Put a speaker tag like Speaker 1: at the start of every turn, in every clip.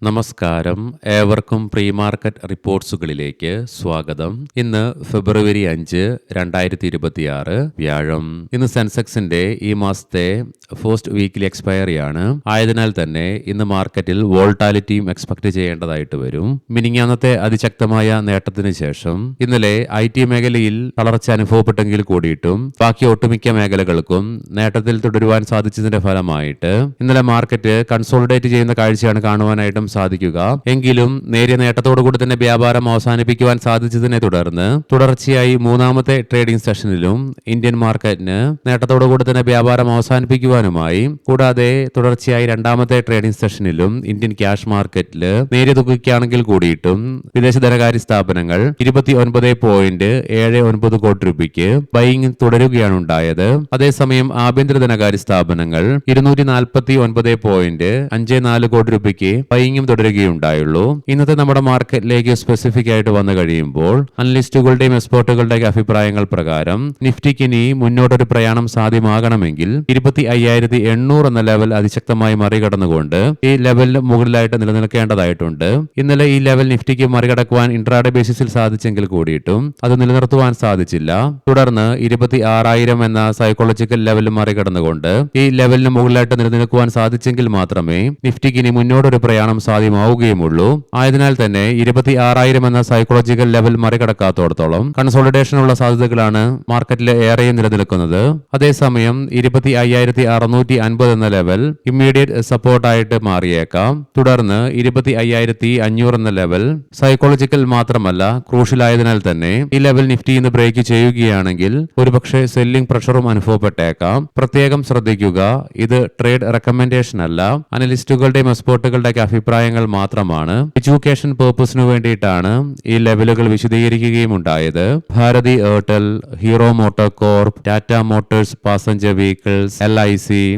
Speaker 1: നമസ്കാരം, ഏവർക്കും pre market റിപ്പോർട്ട്സുകളിലേക്ക് സ്വാഗതം. ഇന്ന് ഫെബ്രുവരി 5, 2026 വ്യാഴം. ഇന്ന് സെൻസെക്സിന്റെ ഈ മാസത്തെ ഫസ്റ്റ് വീക്കിലി എക്സ്പയറിയാണ്. ആയതിനാൽ തന്നെ ഇന്ന് മാർക്കറ്റിൽ വോൾട്ടാലിറ്റിയും എക്സ്പെക്ട് ചെയ്യേണ്ടതായിട്ട് വരും. മിനിങ്ങാന്നത്തെ അതിശക്തമായ നേട്ടത്തിന് ശേഷം ഇന്നലെ IT മേഖലയിൽ തളർച്ച അനുഭവപ്പെട്ടെങ്കിൽ കൂടിയിട്ടും ബാക്കി ഒട്ടുമിക്ക മേഖലകൾക്കും നേട്ടത്തിൽ തുടരുവാൻ സാധിച്ചതിന്റെ ഫലമായിട്ട് ഇന്നലെ മാർക്കറ്റ് കൺസോളിഡേറ്റ് ചെയ്യുന്ന കാഴ്ചയാണ് കാണുവാനായിട്ടും സാധിക്കുക. എങ്കിലും നേരിയ നേട്ടത്തോടുകൂടി തന്നെ വ്യാപാരം അവസാനിപ്പിക്കുവാൻ സാധിച്ചതിനെ തുടർന്ന് തുടർച്ചയായി മൂന്നാമത്തെ ട്രേഡിംഗ് സെഷനിലും ഇന്ത്യൻ മാർക്കറ്റിന് നേട്ടത്തോടുകൂടി തന്നെ വ്യാപാരം അവസാനിപ്പിക്കുവാനുമായി, കൂടാതെ തുടർച്ചയായി രണ്ടാമത്തെ ട്രേഡിംഗ് സെഷനിലും ഇന്ത്യൻ ക്യാഷ് മാർക്കറ്റിൽ നേരിയ തുകയ്ക്കാണെങ്കിൽ കൂടിയിട്ടും വിദേശ ധനകാര്യ സ്ഥാപനങ്ങൾ 29.79 കോടി രൂപയ്ക്ക് ബൈയിങ് തുടരുകയാണ് ഉണ്ടായത്. അതേസമയം ആഭ്യന്തര ധനകാര്യ സ്ഥാപനങ്ങൾ 249.54 കോടി രൂപയ്ക്ക് ബൈയിങ് തുടരുകയുണ്ടായുള്ളൂ. ഇന്നത്തെ നമ്മുടെ മാർക്കറ്റിലേക്ക് സ്പെസിഫിക് ആയിട്ട് വന്നു കഴിയുമ്പോൾ അനലിസ്റ്റുകളുടെയും എക്സ്പേർട്ടുകളുടെയും അഭിപ്രായങ്ങൾ പ്രകാരം നിഫ്റ്റിക്ക് ഇനി മുന്നോട്ടൊരു പ്രയാണം സാധ്യമാകണമെങ്കിൽ 25,800 എന്ന ലെവൽ അതിശക്തമായി മറികടന്നുകൊണ്ട് ഈ ലെവലിന് മുകളിലായിട്ട് നിലനിൽക്കേണ്ടതായിട്ടുണ്ട്. ഇന്നലെ ഈ ലെവൽ നിഫ്റ്റിക്ക് മറികടക്കുവാൻ ഇൻട്രാഡേ ബേസിസിൽ സാധിച്ചെങ്കിൽ കൂടിയിട്ടും അത് നിലനിർത്തുവാൻ സാധിച്ചില്ല. തുടർന്ന് 26,000 എന്ന സൈക്കോളജിക്കൽ ലെവൽ മറികടന്നുകൊണ്ട് ഈ ലെവലിന് മുകളിലായിട്ട് നിലനിൽക്കുവാൻ സാധിച്ചെങ്കിൽ മാത്രമേ നിഫ്റ്റിക്ക് ഇനി മുന്നോട്ടൊരു പ്രയാണം സാധ്യമാവുകയുമുള്ളൂ. ആയതിനാൽ തന്നെ 26,000 എന്ന സൈക്കോളജിക്കൽ ലെവൽ മറികടക്കാത്തോടത്തോളം കൺസോളിഡേഷനുള്ള സാധ്യതകളാണ് മാർക്കറ്റിൽ ഏറെയും നിലനിൽക്കുന്നത്. അതേസമയം 25,650 എന്ന ലെവൽ ഇമ്മീഡിയറ്റ് സപ്പോർട്ടായിട്ട് മാറിയേക്കാം. തുടർന്ന് 25,500 എന്ന ലെവൽ സൈക്കോളജിക്കൽ മാത്രമല്ല ക്രൂഷ്യലായതിനാൽ തന്നെ ഈ ലെവൽ നിഫ്റ്റി ഇന്ന് ബ്രേക്ക് ചെയ്യുകയാണെങ്കിൽ ഒരുപക്ഷെ സെല്ലിംഗ് പ്രഷറും അനുഭവപ്പെട്ടേക്കാം. പ്രത്യേകം ശ്രദ്ധിക്കുക, ഇത് ട്രേഡ് റെക്കമെൻഡേഷൻ അല്ല, അനലിസ്റ്റുകളുടെയും എക്സ്പേർട്ടുകളുടെ അഭിപ്രായങ്ങൾ മാത്രമാണ്. എഡ്യൂക്കേഷൻ പേർപ്പസിനു വേണ്ടിയിട്ടാണ് ഈ ലെവലുകൾ വിശദീകരിക്കുകയും ഉണ്ടായത്. Bharti Airtel, Hero Motor Corp, Tata Motors passenger vehicles, LIC,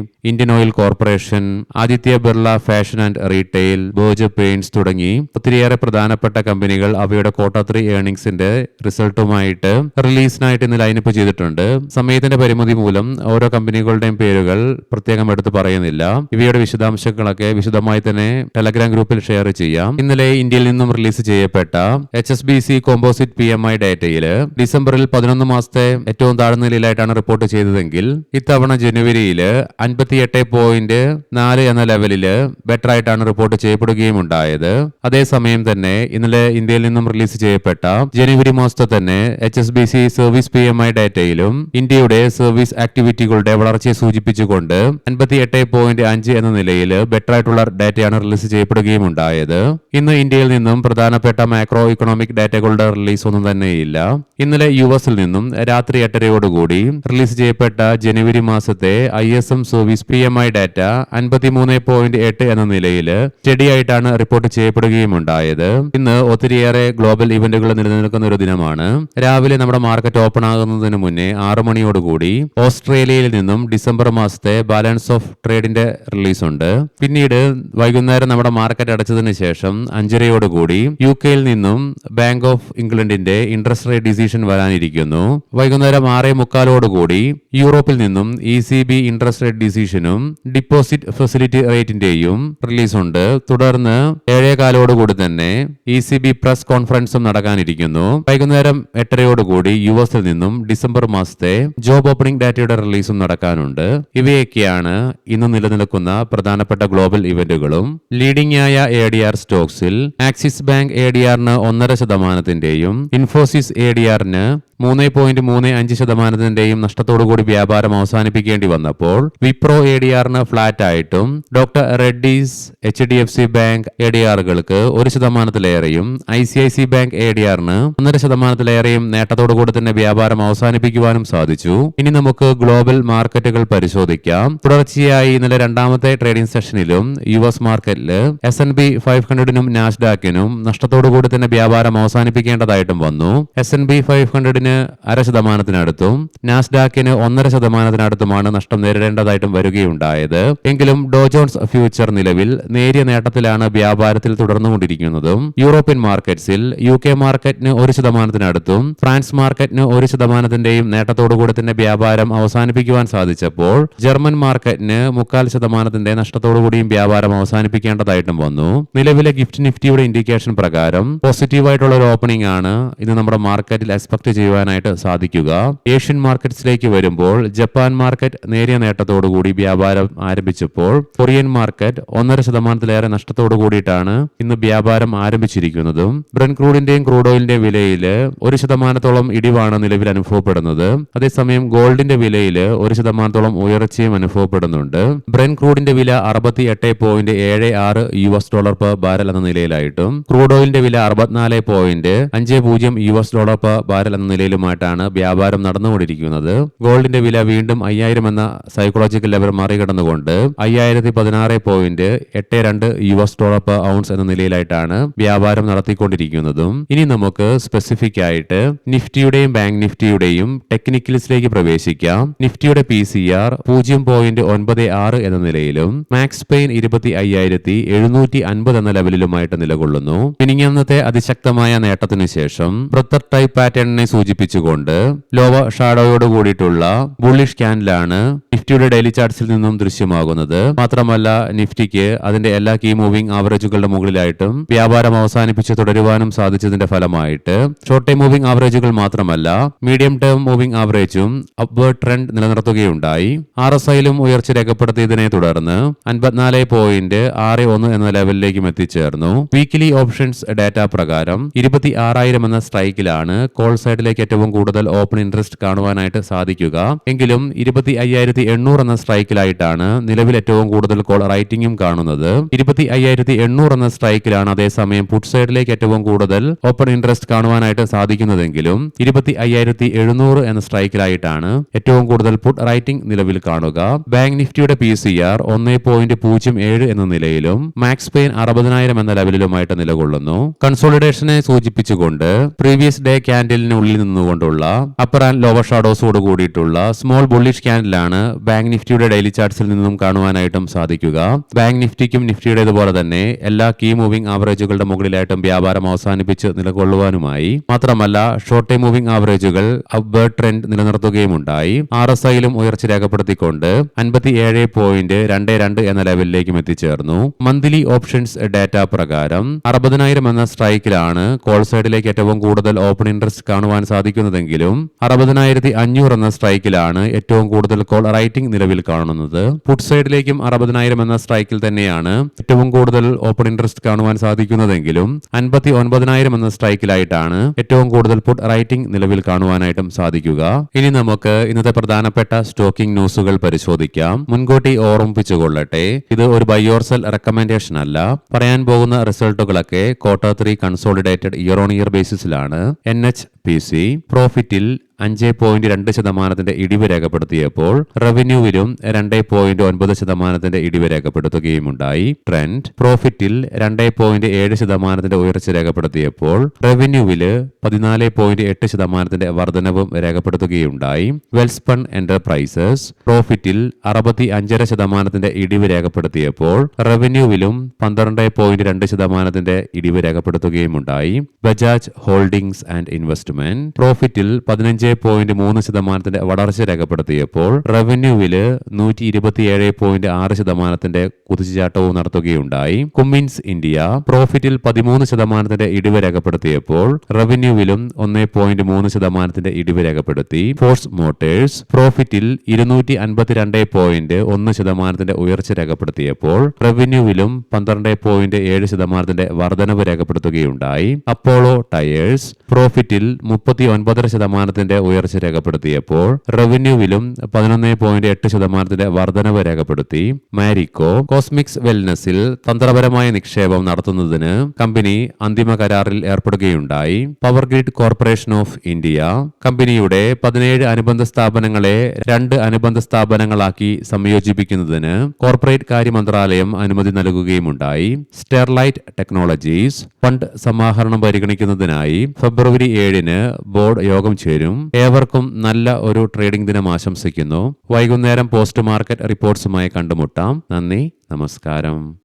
Speaker 1: Indian Oil Corporation, Aditya Birla fashion and retail, Berger paints തുടങ്ങി ഒത്തിരിയേറെ പ്രധാനപ്പെട്ട കമ്പനികൾ അവയുടെ Q3 ഏർണിംഗ്സിന്റെ റിസൾട്ടുമായിട്ട് റിലീസിനായിട്ട് ഇന്ന് ലൈനപ്പ് ചെയ്തിട്ടുണ്ട്. സമയത്തിന്റെ പരിമിതി മൂലം ഓരോ കമ്പനികളുടെയും പേരുകൾ പ്രത്യേകം എടുത്ത് പറയുന്നില്ല. ഇവയുടെ വിശദാംശങ്ങളൊക്കെ വിശദമായി തന്നെ ടെലഗ്രാം ഗ്രൂപ്പിൽ ഷെയർ ചെയ്യാം. ഇന്നലെ ഇന്ത്യയിൽ നിന്നും റിലീസ് ചെയ്യപ്പെട്ട HSBC കോമ്പോസിറ്റ് PMI ഡേറ്റയിൽ ഡിസംബറിൽ 11 മാസത്തെ ഏറ്റവും താഴ്ന്ന നിലയിലായിട്ടാണ് റിപ്പോർട്ട് ചെയ്തതെങ്കിൽ ഇത്തവണ ജനുവരിയിൽ 58.4 എന്ന ലെവലില് ബെറ്റർ ആയിട്ടാണ് റിപ്പോർട്ട് ചെയ്യപ്പെടുകയും ഉണ്ടായത്. അതേസമയം തന്നെ ഇന്നലെ ഇന്ത്യയിൽ നിന്നും റിലീസ് ചെയ്യപ്പെട്ട ജനുവരി മാസത്തെ തന്നെ HSBC സർവീസ് PMI ഡേറ്റയിലും ഇന്ത്യയുടെ സർവീസ് ആക്ടിവിറ്റികളുടെ വളർച്ചയെ സൂചിപ്പിച്ചുകൊണ്ട് 58.5 എന്ന നിലയിൽ ബെറ്റർ ആയിട്ടുള്ള ഡേറ്റയാണ് റിലീസ് ചെയ്യപ്പെടുകയും ഉണ്ടായത്. ഇന്ന് ഇന്ത്യയിൽ നിന്നും പ്രധാനപ്പെട്ട മാക്രോ ഇക്കണോമിക് ഡേറ്റകളുടെ റിലീസ് ഒന്നും തന്നെയില്ല. ഇന്നലെ US നിന്നും രാത്രി 8:30 റിലീസ് ചെയ്യപ്പെട്ട ജനുവരി മാസത്തെ ISM സർവീസ് PMI ഡാറ്റ 53.8 എന്ന നിലയിൽ സ്റ്റഡി ആയിട്ടാണ് റിപ്പോർട്ട് ചെയ്യപ്പെടുകയും ഉണ്ടായത്. ഇന്ന് ഒത്തിരിയേറെ ഗ്ലോബൽ ഇവന്റുകൾ നിലനിൽക്കുന്ന ഒരു ദിനമാണ്. രാവിലെ നമ്മുടെ മാർക്കറ്റ് ഓപ്പൺ ആകുന്നതിന് മുന്നേ 6 മണിയോടുകൂടി ഓസ്ട്രേലിയയിൽ നിന്നും ഡിസംബർ മാസത്തെ ബാലൻസ് ഓഫ് ട്രേഡിന്റെ റിലീസ് ഉണ്ട്. പിന്നീട് വൈകുന്നേരം നമ്മുടെ മാർക്കറ്റ് അടച്ചതിന് ശേഷം 5:30 UK നിന്നും ബാങ്ക് ഓഫ് ഇംഗ്ലണ്ടിന്റെ ഇൻട്രസ്റ്റ് റേറ്റ് ഡിസിഷൻ വരാനിരിക്കുന്നു. വൈകുന്നേരം 6:45 യൂറോപ്പിൽ നിന്നും ECB ഇൻട്രസ്റ്റ് റേറ്റ് ഡിസിഷനും ഡിപ്പോസിറ്റ് ഫെസിലിറ്റി റേറ്റിന്റെയും റിലീസ് ഉണ്ട്. തുടർന്ന് 7:15 തന്നെ ECB പ്രസ് കോൺഫറൻസും നടക്കാനിരിക്കുന്നു. വൈകുന്നേരം 8:30 US നിന്നും ഡിസംബർ മാസത്തെ ജോബ് ഓപ്പണിംഗ് ഡാറ്റയുടെ റിലീസും നടക്കാനുണ്ട്. ഇവയൊക്കെയാണ് ഇന്ന് നിലനിൽക്കുന്ന പ്രധാനപ്പെട്ട ഗ്ലോബൽ ഇവന്റുകളും. ലീഡിംഗ് ആയ ADR സ്റ്റോക്സിൽ ആക്സിസ് ബാങ്ക് ADRന് 1.5%, ഇൻഫോസിസ് ADRന് 3.35% നഷ്ടത്തോടുകൂടി വ്യാപാരം അവസാനിപ്പിക്കേണ്ടി വന്നപ്പോൾ വിപ്രോ ADRന് ഫ്ലാറ്റ് ആയിട്ടും ഡോക്ടർ റെഡ്ഡീസ്, HDFC ബാങ്ക് ADRകൾക്ക് 1%-ലേറെയും ICICI ബാങ്ക് ADRന് 1.5%-ലേറെയും നേട്ടത്തോടുകൂടി തന്നെ വ്യാപാരം അവസാനിപ്പിക്കുവാനും സാധിച്ചു. ഇനി നമുക്ക് ഗ്ലോബൽ മാർക്കറ്റുകൾ പരിശോധിക്കാം. തുടർച്ചയായി ഇന്നലെ രണ്ടാമത്തെ ട്രേഡിംഗ് സെഷനിലും US മാർക്കറ്റിൽ S&P 500നും നാസ്ഡാക്കിനും നഷ്ടത്തോടുകൂടി തന്നെ വ്യാപാരം അവസാനിപ്പിക്കേണ്ടതായിട്ടും വന്നു. S&P 500 0.5%-അടുത്തും നാസ്ഡാക്കിന് 1.5%-അടുത്തുമാണ് നഷ്ടം നേരിടേണ്ടതായിട്ടും വരുവാൻ വരികയുണ്ടായത്. എങ്കിലും ഡോ ജോൺസ് ഫ്യൂച്ചർ നിലവിൽ നേരിയ നേട്ടത്തിലാണ് വ്യാപാരത്തിൽ തുടർന്നുകൊണ്ടിരിക്കുന്നതും. യൂറോപ്യൻ മാർക്കറ്റ്സിൽ UK മാർക്കറ്റിന് 1% ഫ്രാൻസ് മാർക്കറ്റിന് 1%ന്റെയും നേട്ടത്തോടുകൂടി തന്നെ വ്യാപാരം അവസാനിപ്പിക്കുവാൻ സാധിച്ചപ്പോൾ ജർമ്മൻ മാർക്കറ്റിന് 0.25% നഷ്ടത്തോടുകൂടിയും വ്യാപാരം അവസാനിപ്പിക്കേണ്ടതായിട്ടും വന്നു. നിലവിലെ ഗിഫ്റ്റ് നിഫ്റ്റിയുടെ ഇൻഡിക്കേഷൻ പ്രകാരം പോസിറ്റീവായിട്ടുള്ള ഒരു ഓപ്പണിംഗ് ആണ് ഇന്ന് നമ്മുടെ മാർക്കറ്റിൽ എക്സ്പെക്ട് ചെയ്യുവാനായിട്ട് സാധിക്കുക. ഏഷ്യൻ മാർക്കറ്റ്സിലേക്ക് വരുമ്പോൾ ജപ്പാൻ മാർക്കറ്റ് നേരിയ നേട്ടത്തോടുകൂടി വ്യാപാരം ആരംഭിച്ചപ്പോൾ കൊറിയൻ മാർക്കറ്റ് 1.5%-ലേറെ നഷ്ടത്തോടു കൂടിയിട്ടാണ് ഇന്ന് വ്യാപാരം ആരംഭിച്ചിരിക്കുന്നതും. ബ്രന്റ് ക്രൂഡിന്റെയും ക്രൂഡ് ഓയിലിന്റെയും വിലയിൽ 1% ഇടിവാണ് നിലവിൽ അനുഭവപ്പെടുന്നത്. അതേസമയം ഗോൾഡിന്റെ വിലയിൽ 1% ഉയർച്ചയും അനുഭവപ്പെടുന്നുണ്ട്. ബ്രന്റ് ക്രൂഡിന്റെ വില $64.76 പെർ ബാരൽ എന്ന നിലയിലായിട്ടും ക്രൂഡ് ഓയിലിന്റെ വില $64.50 പെർ ബാരൽ എന്ന നിലയിലുമായിട്ടാണ് വ്യാപാരം നടന്നുകൊണ്ടിരിക്കുന്നത്. ഗോൾഡിന്റെ വില വീണ്ടും 5000 എന്ന സൈക്കോളജിക്കൽ ലെവൽ മറികടന്നുകൊണ്ട് $5016.82 പെർ ഔൺസ് എന്ന നിലയിലായിട്ടാണ് വ്യാപാരം നടത്തിക്കൊണ്ടിരിക്കുന്നതും. ഇനി നമുക്ക് സ്പെസിഫിക് ആയിട്ട് നിഫ്റ്റിയുടെയും ബാങ്ക് നിഫ്റ്റിയുടെയും ടെക്നിക്കൽസിലേക്ക് പ്രവേശിക്കാം. നിഫ്റ്റിയുടെ PCR 0.96 എന്ന നിലയിലും മാക്സ് പെയിൻ 25,750 എന്ന ലെവലിലുമായിട്ട് നിലകൊള്ളുന്നു. മിനിങ്ങന്നത്തെ അതിശക്തമായ നേട്ടത്തിനു ശേഷം ബ്രത്തർ ടൈപ്പ് പാറ്റേണിനെ സൂചിപ്പിച്ചുകൊണ്ട് ലോവർ ഷാഡോയോട് കൂടിയിട്ടുള്ള ബുള്ളിഷ് ക്യാൻഡിലാണ് നിഫ്റ്റിയുടെ ഡെയിലി ചാർട്ട്സിൽ നിന്നും ദൃശ്യമാകുന്നത്. മാത്രമല്ല നിഫ്റ്റിക്ക് അതിന്റെ എല്ലാ കീ മൂവിംഗ് ആവറേജുകളുടെ മുകളിലായിട്ടും വ്യാപാരം അവസാനിപ്പിച്ച് തുടരുവാനും സാധിച്ചതിന്റെ ഫലമായിട്ട് ഷോർട്ട് ടൈം മൂവിംഗ് ആവറേജുകൾ മാത്രമല്ല മീഡിയം ടേം മൂവിംഗ് ആവറേജും അപ്വേർഡ് ട്രെൻഡ് നിലനിർത്തുകയുണ്ടായി. RSIയിലും ഉയർച്ച രേഖപ്പെടുത്തിയതിനെ തുടർന്ന് 54.61 എന്ന ലെവലിലേക്കും എത്തിച്ചേർന്നു. വീക്കിലി ഓപ്ഷൻസ് ഡാറ്റ പ്രകാരം 26,000 എന്ന സ്ട്രൈക്കിലാണ് കോൾ സൈഡിലേക്ക് ഏറ്റവും കൂടുതൽ ഓപ്പൺ ഇൻട്രസ്റ്റ് കാണുവാനായിട്ട് സാധിക്കുക. എങ്കിലും 25,800 എന്ന സ്ട്രൈക്കിലായിട്ടാണ് നിലവിൽ ഏറ്റവും കൂടുതൽ കോൾ റൈറ്റിംഗും കാണുന്നത്. 25,800 എന്ന സ്ട്രൈക്കിലാണ് അതേസമയം പുട്ട് സൈഡിലേക്ക് ഏറ്റവും കൂടുതൽ ഓപ്പൺ ഇൻട്രസ്റ്റ് കാണുവാനായിട്ട് സാധിക്കുന്നതെങ്കിലും 25,700 എന്ന സ്ട്രൈക്കിലായിട്ടാണ് ഏറ്റവും കൂടുതൽ പുട്ട് റൈറ്റിംഗ് നിലവിൽ കാണുക. ബാങ്ക് നിഫ്റ്റിയുടെ PCR 1.07 എന്ന നിലയിലും മാക്സ് പെയിൻ 60,000 എന്ന ലെവലിലുമായിട്ട് നിലകൊള്ളുന്നു. കൺസോളിഡേഷനെ സൂചിപ്പിച്ചുകൊണ്ട് പ്രീവിയസ് ഡേ ക്യാൻഡിലിനുള്ളിൽ നിന്നുകൊണ്ടുള്ള അപ്പർ ആൻഡ് ലോവർ ഷാഡോസോട് കൂടിയിട്ടുള്ള സ്മോൾ ബുള്ളിഷ് ക്യാൻഡിലാണ് ബാങ്ക് നിഫ്റ്റിയുടെ ഡെയിലി ചാർട്ട്സിൽ നിന്നും കാണുവാനായിട്ടും സാധിക്കുക. ബാങ്ക് നിഫ്റ്റിക്കും നിഫ്റ്റിയുടേതുപോലെ തന്നെ എല്ലാ കീ മൂവിംഗ് ആവറേജുകളുടെ മുകളിലായിട്ടും വ്യാപാരം അവസാനിപ്പിച്ച് നിലകൊള്ളുവാനുമായി. മാത്രമല്ല ഷോർട്ട് ടൈം മൂവിംഗ് ആവറേജുകൾ അപ്വേർഡ് ട്രെൻഡ് നിലനിർത്തുകയുമുണ്ടായി. RSIയിലും ഉയർച്ച രേഖപ്പെടുത്തിക്കൊണ്ട് 57.22 എന്ന ലെവലിലേക്കും എത്തിച്ചേർന്നു. മന്ത്ലി ഓപ്ഷൻസ് ഡാറ്റ പ്രകാരം 60,000 എന്ന സ്ട്രൈക്കിലാണ് കോൾ സൈഡിലേക്ക് ഏറ്റവും കൂടുതൽ ഓപ്പൺ ഇൻട്രസ്റ്റ് കാണുവാൻ സാധിക്കുന്നതെങ്കിലും 60,500 എന്ന സ്ട്രൈക്കിലാണ് ഏറ്റവും കൂടുതൽ കോൾ റൈറ്റിംഗ് നിലവിൽ കാണുന്നത്. പുട്ട് സൈഡിലേക്കും 60,000 എന്ന സ്ട്രൈക്കിൽ തന്നെയാണ് ഏറ്റവും കൂടുതൽ ഓപ്പൺ ഇൻട്രസ്റ്റ് കാണുവാൻ സാധിക്കുന്നതെങ്കിലും 59,000 എന്ന സ്ട്രൈക്കിലായിട്ടാണ് ഏറ്റവും കൂടുതൽ പുട്ട് റൈറ്റിംഗ് നിലവിൽ കാണുവാനായിട്ടും സാധിക്കുക. ഇനി നമുക്ക് ഇന്നത്തെ പ്രധാനപ്പെട്ട സ്റ്റോക്കിംഗ് ന്യൂസുകൾ പരിശോധിക്കാം. മുൻകൂട്ടി ഓർമ്മിപ്പിച്ചുകൊള്ളട്ടെ, ഇത് ഒരു ബൈ ഓർ സെൽ റെക്കമെൻഡേഷൻ അല്ല. പറയാൻ പോകുന്ന റിസൾട്ടുകളൊക്കെ Q3 consolidated year on year ബേസിസിലാണ്. NHPC പ്രോഫിറ്റിൽ 5.2% ഇടിവ് രേഖപ്പെടുത്തിയപ്പോൾ റവന്യൂവിലും 2.9% ഇടിവ് രേഖപ്പെടുത്തുകയുമുണ്ടായി. ട്രെൻഡ് പ്രോഫിറ്റിൽ 2.7% ഉയർച്ച രേഖപ്പെടുത്തിയപ്പോൾ റവന്യൂവില് 14.8% വർധനവും രേഖപ്പെടുത്തുകയുണ്ടായി. വെൽസ്പൺ എന്റർപ്രൈസസ് പ്രോഫിറ്റിൽ 65.5% ഇടിവ് രേഖപ്പെടുത്തിയപ്പോൾ റവന്യൂവിലും 12.2% ഇടിവ് രേഖപ്പെടുത്തുകയുമുണ്ടായി. ബജാജ് ഹോൾഡിംഗ്സ് ആൻഡ് ഇൻവെസ്റ്റ്മെന്റ് പ്രോഫിറ്റിൽ 15.3% വളർച്ച രേഖപ്പെടുത്തിയപ്പോൾ റവന്യൂവില് 127.6% കുതിച്ചുചാട്ടവും നടത്തുകയുണ്ടായി. കുമ്മിൻസ് ഇന്ത്യ പ്രോഫിറ്റിൽ 13% ഇടിവ് രേഖപ്പെടുത്തിയപ്പോൾ റവന്യൂവിലും 1.3% ഇടിവ് രേഖപ്പെടുത്തി. ഫോഴ്സ് മോട്ടേഴ്സ് പ്രോഫിറ്റിൽ 252.1% ഉയർച്ച രേഖപ്പെടുത്തിയപ്പോൾ റവന്യൂവിലും 12.7% വർധനവ് രേഖപ്പെടുത്തുകയുണ്ടായി. അപ്പോളോ ടയേഴ്സ് പ്രോഫിറ്റിൽ 39% ഉയർച്ച രേഖപ്പെടുത്തിയപ്പോൾ റവന്യൂവിലും 11.8% വർധനവ് രേഖപ്പെടുത്തി. മാരിക്കോ കോസ്മിക്സ് വെൽനസിൽ തന്ത്രപരമായ നിക്ഷേപം നടത്തുന്നതിന് കമ്പനി അന്തിമ കരാറിൽ ഏർപ്പെടുകയുണ്ടായി. Power grid corporation of India കമ്പനിയുടെ 17 അനുബന്ധ സ്ഥാപനങ്ങളെ 2 അനുബന്ധ സ്ഥാപനങ്ങളാക്കി സംയോജിപ്പിക്കുന്നതിന് കോർപ്പറേറ്റ് കാര്യ മന്ത്രാലയം അനുമതി നൽകുകയുമുണ്ടായി. സ്റ്റെർലൈറ്റ് ടെക്നോളജീസ് ഫണ്ട് സമാഹരണം പരിഗണിക്കുന്നതിനായി ഫെബ്രുവരി 7 ഏഴിന് ബോർഡ് യോഗം ചേരും. ഏവർക്കും നല്ല ഒരു ട്രേഡിംഗ് ദിനം ആശംസിക്കുന്നു. വൈകുന്നേരം പോസ്റ്റ് മാർക്കറ്റ് റിപ്പോർട്ട്സുമായി കണ്ടുമുട്ടാം. നന്ദി, നമസ്കാരം.